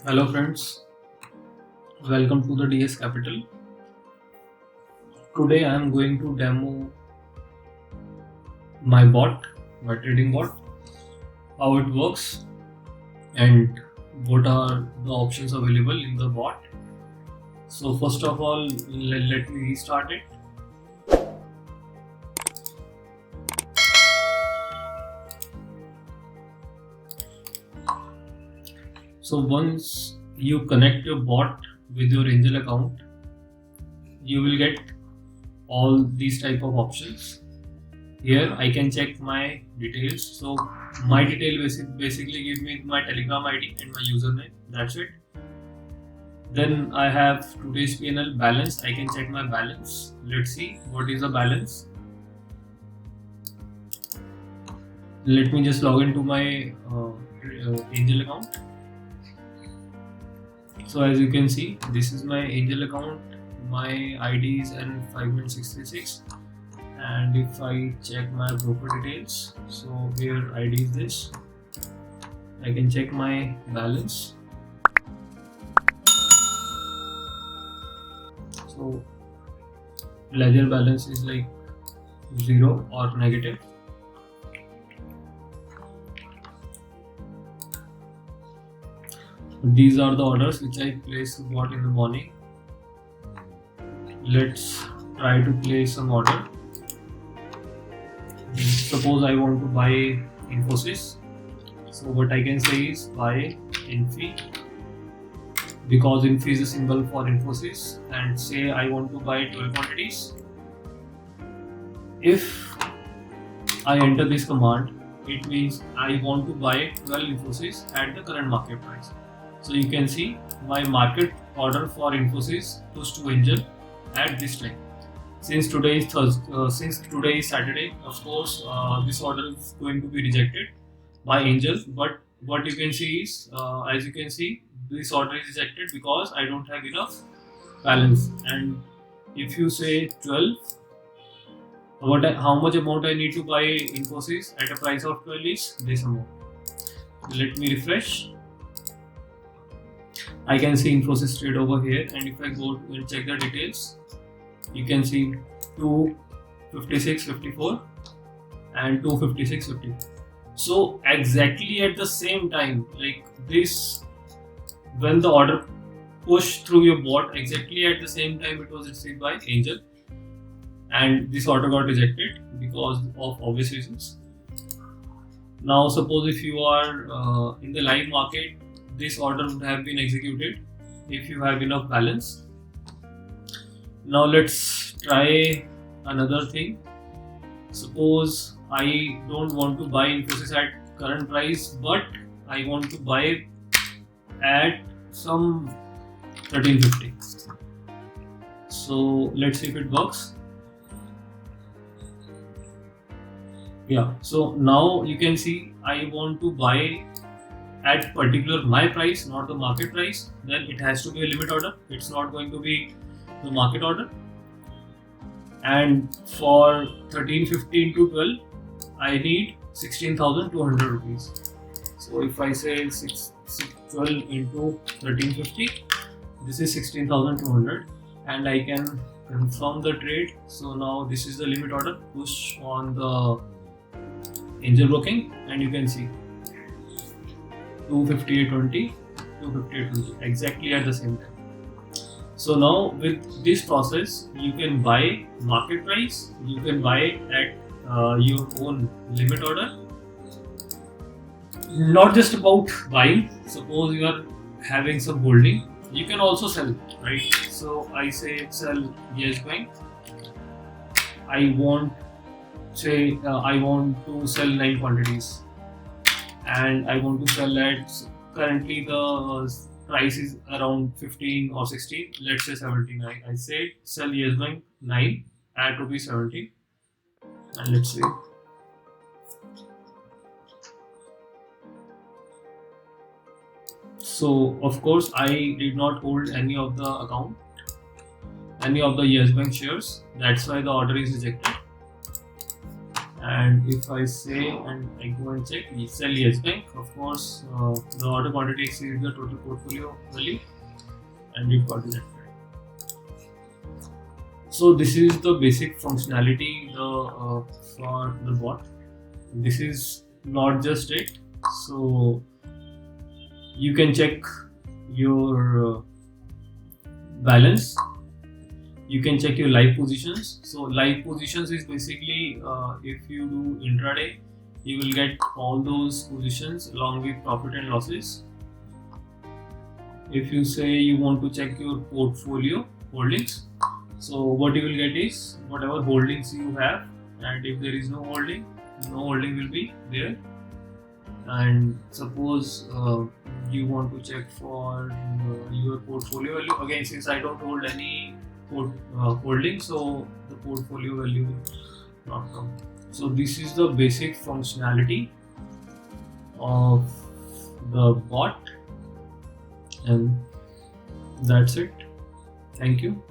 Hello friends, welcome to the DS Capital. Today I am going to demo my bot, my trading bot, how it works and what are the options available in the bot. So first of all, let me restart it. So once you connect your bot with your Angel account, you will get all these type of options. Here I can check my details. So my detail basically give me my Telegram ID and my username. That's it. Then I have today's PNL balance. I can check my balance. Let's see what is the balance. Let me just log into my Angel account. So as you can see, this is my Angel account. My ID is N566, and if I check my broker details, so here ID is this. I can check my balance. So ledger balance is like 0 or negative. These are the orders which I placed bought in the morning. Let's try to place some order. Suppose I want to buy Infosys. So what I can say is buy Infi, because Infi is a symbol for Infosys, and say I want to buy 12 quantities. If I enter this command, it means I want to buy 12 Infosys at the current market price. So you can see my market order for Infosys pushed to Angel at this time. Since today is Saturday, of course, this order is going to be rejected by Angel. But what you can see is, as you can see, this order is rejected because I don't have enough balance. And if you say 12, how much amount I need to buy Infosys at a price of 12 is this amount. Let me refresh. I can see Infosys trade over here, and if I go and check the details, you can see 256.54 and 256.54. So exactly at the same time, like this, when the order pushed through your bot, exactly at the same time it was received by Angel, and this order got rejected because of obvious reasons. Now suppose if you are in the live market, this order would have been executed if you have enough balance. Now let's try another thing. Suppose I don't want to buy Infosys at current price, but I want to buy at some 1350. So let's see if it works. Yeah, so now you can see I want to buy at particular my price, not the market price. Then it has to be a limit order. It's not going to be the market order. And for 1350 into 12, I need 16,200 rupees. So if I say 12 into 1350, this is 16,200, and I can confirm the trade. So now this is the limit order, push on the Angel broking, and you can see 258.20, 258.20, exactly at the same time. So now with this process, you can buy market price, you can buy at your own limit order. Not just about buying. Suppose you are having some holding, you can also sell, right? So I say sell Yes Bank. I want to sell 9 quantities, and I want to sell at, currently the price is around 15 or 16, let's say 79. I say sell Yes Bank 9 at rupees 70, and let's see. So of course I did not hold any of the Yes Bank shares. That's why the order is rejected. And if I say and I go and check, we sell Yes Bank, of course, the order quantity exceeds the total portfolio value, and we've got rejected. So this is the basic functionality for the bot. This is not just it. So you can check your balance. You can check your live positions. So live positions is basically if you do intraday, you will get all those positions along with profit and losses. If you say you want to check your portfolio holdings, so what you will get is whatever holdings you have, and if there is no holding will be there. And suppose you want to check for your portfolio value, again, since I don't hold any holding, so the portfolio value will not come. So this is the basic functionality of the bot, and that's it. Thank you.